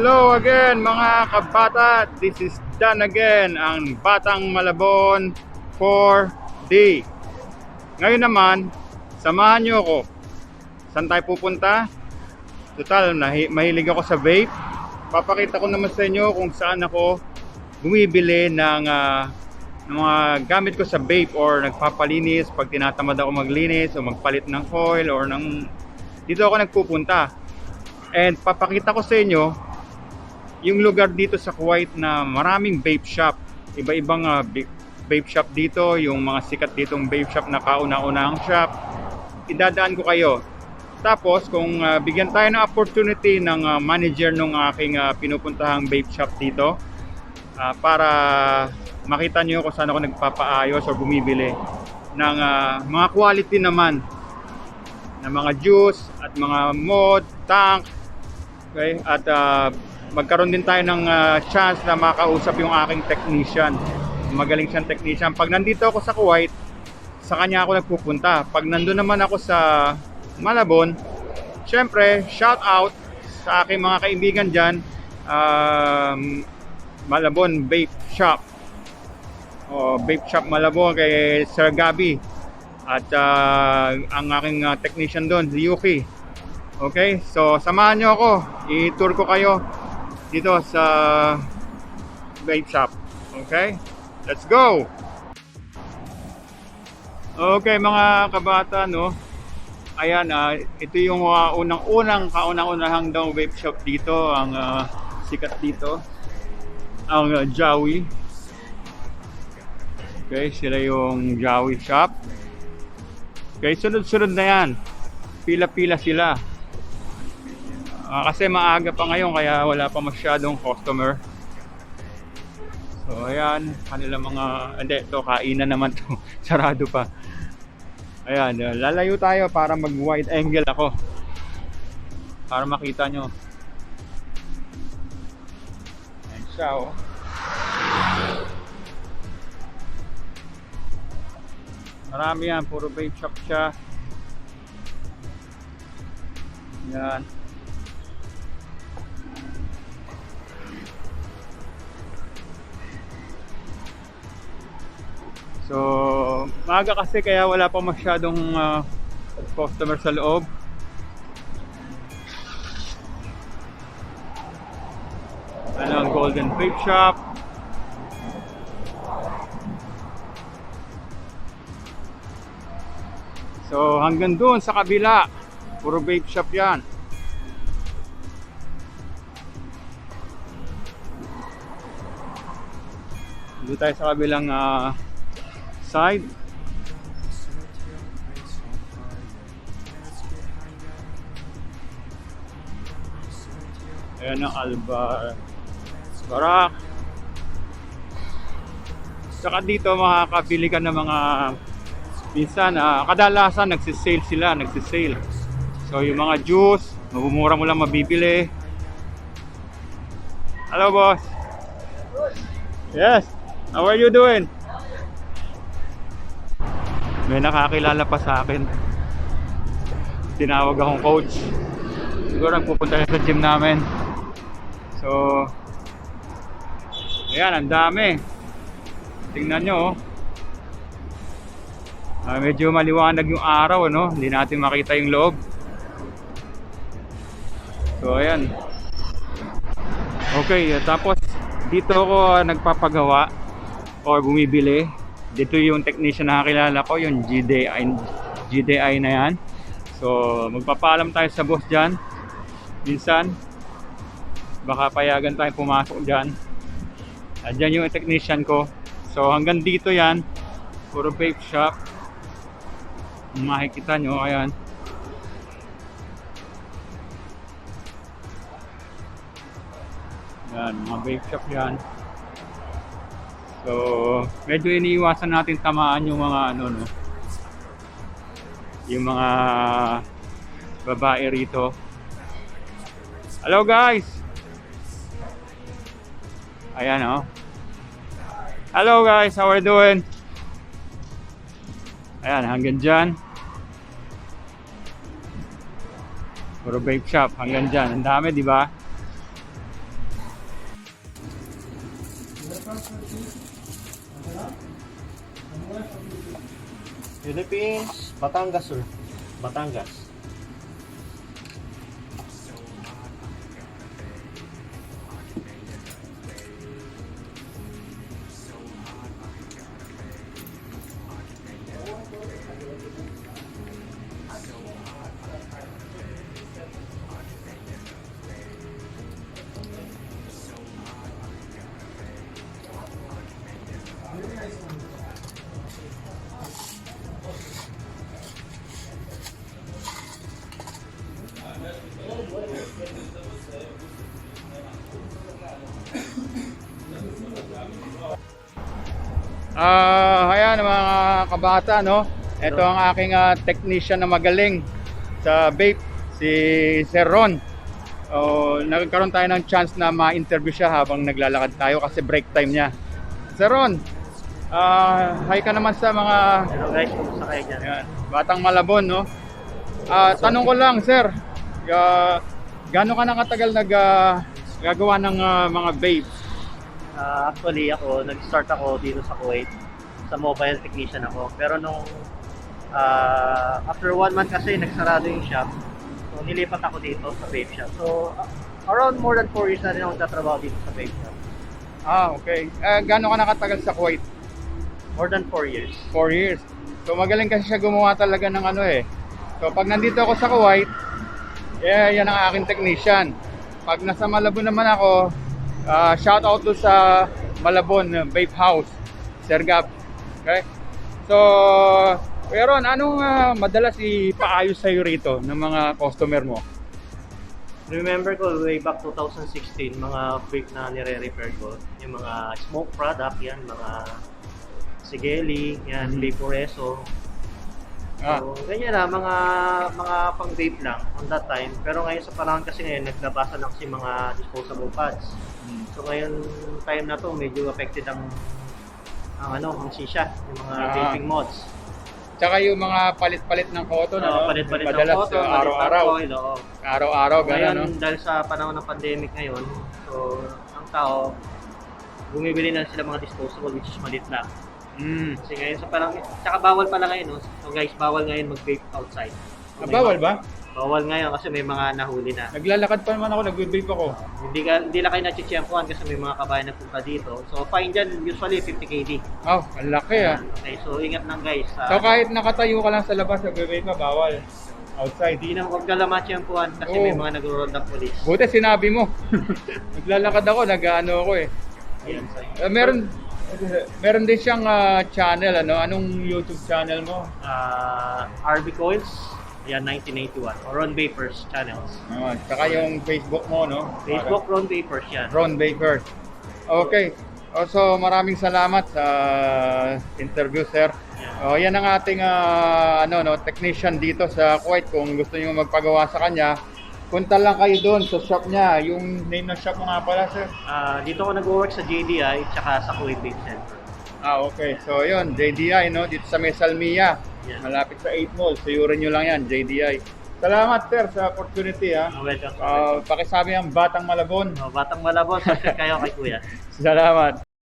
Hello again mga kabata, this is Dan again, ang Batang Malabon 4D. Ngayon naman, samahan nyo ako. Saan tayo pupunta? Total, mahilig ako sa vape. Papakita ko naman sa inyo kung saan ako bumibili ng mga gamit ko sa vape or nagpapalinis pag tinatamad ako maglinis o magpalit ng coil or dito ako nagpupunta. And papakita ko sa inyo yung lugar dito sa Kuwait na maraming vape shop. Iba-ibang vape shop dito, yung mga sikat ditong vape shop na kauna-unahang shop. Idadaan ko kayo. Tapos kung bigyan tayo ng opportunity ng manager nung aking pinupuntahang vape shop dito, para makita nyo kung saan ako nagpapaayos o bumibili ng mga quality naman na mga juice at mga mod, tank. Okay? At magkaroon din tayo ng chance na makausap yung aking technician. Magaling siyang technician. Pag nandito ako sa Kuwait, sa kanya ako nagpupunta. Pag nandun naman ako sa Malabon, syempre, shout out sa aking mga kaibigan dyan, Malabon Vape Shop. Vape Shop Malabon kay Sir Gabi. At ang aking technician doon, si Yuki. Okay, so samahan nyo ako. I-tour ko kayo dito sa vape shop. Okay, let's go. Okay mga kabata, no, ayan, ito yung kaunang-unahang daw vape shop dito. Ang sikat dito, ang Jawi. Okay, sila yung Jawi shop. Okay, sunod-sunod na yan, pila-pila sila. Kasi maaga pa ngayon kaya wala pa masyadong customer. So ayan, kanilang mga, hindi, ito kainan naman to. Sarado pa. Ayan, lalayo tayo para mag wide angle ako para makita nyo. Ayan siya, oh. Marami yan, puro vape shop siya. Yan. So, maaga kasi kaya wala pa masyadong customer sa loob. Ano ang Golden Vape Shop. So, hanggang doon sa kabila, puro vape shop yan. Doon tayo sa kabilang side. Ayan ang Barak. Saka dito makakabili ka ng mga, minsan kadalasan nagsisale sila, so yung mga juice mabumura mo lang mabibili. Hello boss. Yes, how are you doing? May nakakilala pa sa akin. Tinawag akong coach. Siguro nagpupunta sa gym namin. So, ayan, ang dami. Tingnan nyo, oh. Medyo maliwanag yung araw, ano? Hindi natin makita yung loob. So, ayan. Okay, tapos dito ako nagpapagawa or bumibili. Dito yung technician na nakakilala ko, yung GDI na yan. So magpapaalam tayo sa boss dyan. Minsan baka payagan tayong pumasok dyan. Dyan yung technician ko. So hanggang dito yan, puro vape shop. Makikita nyo, ayan. Yan, mga vape shop yan. So, medyo iniiwasan natin tamaan yung mga yung mga babae rito. Hello guys. Ayan, oh. Hello guys, how are you doing? Ayan, hanggang dyan. Puro vape shop hanggang dyan. Ang dami, di ba? Philippines, Batangas sir. Batangas. Ayan mga kabata, no? Ito ang aking technician na magaling sa vape, si Sir Ron. Nagkaroon tayo ng chance na ma-interview siya habang naglalakad tayo kasi break time niya. Sir Ron, hi ka naman sa mga Hello guys, kumusta kayo dyan? ayan, Batang Malabon, no? Tanong ko lang, sir, gaano ka nakatagal gagawa ng mga vape? Actually ako, nag-start ako dito sa Kuwait. Sa mobile technician ako. Pero nung after 1 month kasi nagsarado yung shop. So nilipat ako dito sa vape shop. So around more than 4 years na rin ako nagtatrabaho dito sa vape shop. Okay. Gaano ka nakatagal sa Kuwait? More than 4 years. 4 years. So magaling kasi siya gumawa talaga ng ano eh. So pag nandito ako sa Kuwait, yan ang aking technician. Pag nasa Malabon naman ako, shout out to sa Malabon Vape House, Sir Gab. Okay? So, pero anong madalas ipaayos sa'yo rito ng mga customer mo? Remember ko way back 2016, mga vape na nire-repair ko. Yung mga smoke product, yan, mga Sigeli, yan, Vaporeso. So, ganyan na, mga pang-vape lang on that time. Pero ngayon sa panahon kasi ngayon, naglabasa na kasi mga disposable pads. So ngayon, time na to, medyo affected ang shisha, yung mga vaping mods. Tsaka yung mga palit-palit ng cotton, Palit-palit ng madalas cotton, araw-araw. oil, oo. Araw-araw, Ngayon, gano'n, no? dahil sa panahon ng pandemic ngayon, so ang tao, bumibili na sila mga disposable which is malit lang. Kasi ngayon sa parang, tsaka bawal pala ngayon, no? So guys, bawal ngayon mag-vape outside. So, Bawal ba? Bawal ngayon kasi may mga nahuli na. Naglalakad pa naman ako, nag-vape ako. Hindi lang kayo nachichempuan kasi may mga kabayan na punta dito. So fine dyan, usually 50 KD. Oh, ang laki ah. Okay, so ingat lang guys. So kahit nakatayo ka lang sa labas, nag-vape ka, bawal. Outside. Hindi na huwag ka lang matchempuan kasi may mga nag-roll ng police. Buti sinabi mo. Naglalakad ako, nag-ano ako eh. Ayan, so, Meron din siyang channel, ano? Anong YouTube channel mo? RB Coils, yan 1981, or Ron Vapors channels. Saka yung Facebook mo, no? Facebook, Ron Vapors yan. Ron Vapors. Okay. So maraming salamat sa interview, sir. Yan ang ating technician dito sa Kuwait. Kung gusto niyo magpagawa sa kanya, punta lang kayo doon sa shop niya. Yung name ng shop mo nga pala, sir? Dito ako nag-work sa JDI tsaka sa Kuwait Vape Center. Okay. So yun, JDI, no? Dito sa May Salmia. Yeah. Malapit sa 8 Mall. Suyurin nyo lang yan, JDI. Salamat, sir, sa opportunity, ha? Welcome. Pakisabi ang Batang Malabon. Batang Malabon, subscribe kayo kay Kuya. Salamat.